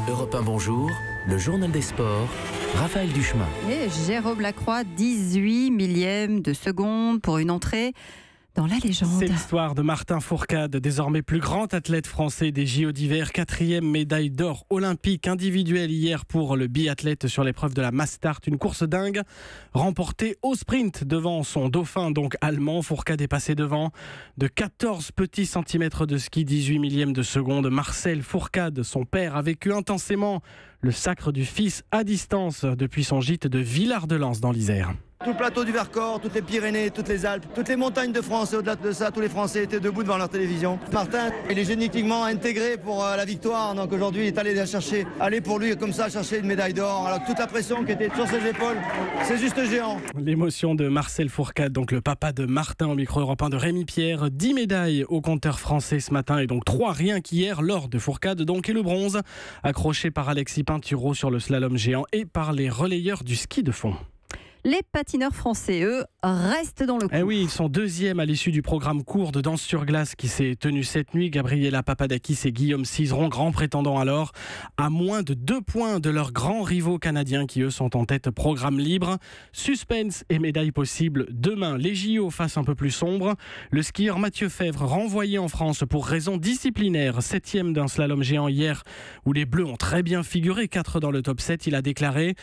Europe 1, bonjour, le journal des sports, Raphaël Duchemin. Et Jérôme Lacroix, 18 millièmes de seconde pour une entrée dans la légende. C'est l'histoire de Martin Fourcade, désormais plus grand athlète français des JO d'hiver, 4e médaille d'or olympique individuelle hier pour le biathlète sur l'épreuve de la mass start. Une course dingue remportée au sprint devant son dauphin donc allemand. Fourcade est passé devant de 14 petits centimètres de ski, 18 millièmes de seconde. Marcel Fourcade, son père, a vécu intensément le sacre du fils à distance depuis son gîte de Villard-de-Lans dans l'Isère. Tout le plateau du Vercors, toutes les Pyrénées, toutes les Alpes, toutes les montagnes de France et au-delà de ça, tous les Français étaient debout devant leur télévision. Martin, il est génétiquement intégré pour la victoire, donc aujourd'hui il est allé la chercher, aller pour lui comme ça chercher une médaille d'or. Alors toute la pression qui était sur ses épaules, c'est juste géant. L'émotion de Marcel Fourcade, donc le papa de Martin au micro européen de Rémi Pierre. 10 médailles au compteur français ce matin et donc 3 rien qu'hier, l'or de Fourcade donc et le bronze, accroché par Alexis Pinturo sur le slalom géant et par les relayeurs du ski de fond. Les patineurs français, eux, restent dans le coup. Eh oui, ils sont deuxièmes à l'issue du programme court de danse sur glace qui s'est tenu cette nuit. Gabriela Papadakis et Guillaume Cizeron, grands prétendants alors, à moins de 2 points de leurs grands rivaux canadiens qui, eux, sont en tête programme libre. Suspense et médaille possible demain. Les JO face un peu plus sombre. Le skieur Mathieu Fèvre, renvoyé en France pour raison disciplinaire, 7e d'un slalom géant hier, où les Bleus ont très bien figuré, 4 dans le top 7. Il a déclaré: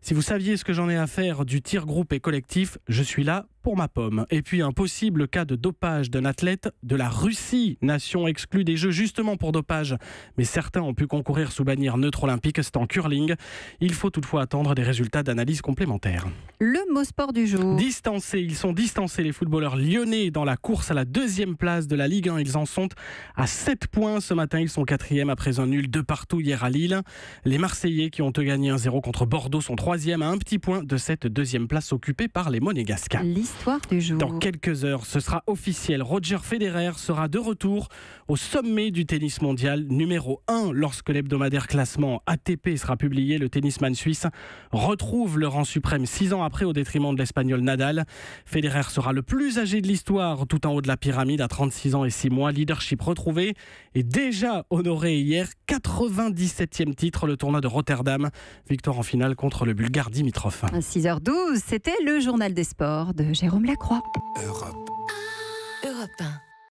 si vous saviez ce que j'en ai à faire du tir groupe et collectif, je suis là pour ma pomme. Et puis un possible cas de dopage d'un athlète de la Russie, nation exclue des Jeux justement pour dopage. Mais certains ont pu concourir sous bannière neutre olympique, c'est en curling. Il faut toutefois attendre des résultats d'analyse complémentaires. Le mot sport du jour. Distancés, ils sont distancés les footballeurs lyonnais dans la course à la 2e place de la Ligue 1. Ils en sont à 7 points ce matin, ils sont 4e après un nul 2 partout hier à Lille. Les Marseillais qui ont gagné 1-0 contre Bordeaux sont 3e à un petit point de cette 2e place occupée par les Monégasques. L'histoire du jour. Dans quelques heures, ce sera officiel. Roger Federer sera de retour au sommet du tennis mondial, numéro 1. Lorsque l'hebdomadaire classement ATP sera publié, le tennisman suisse retrouve le rang suprême 6 ans après au détriment de l'Espagnol Nadal. Federer sera le plus âgé de l'histoire, tout en haut de la pyramide, à 36 ans et 6 mois. Leadership retrouvé et déjà honoré hier, 97e titre, le tournoi de Rotterdam. Victoire en finale contre le Bulgare Dimitrov. À 6h12, c'était le journal des sports de Jérôme Lacroix. Europe 1.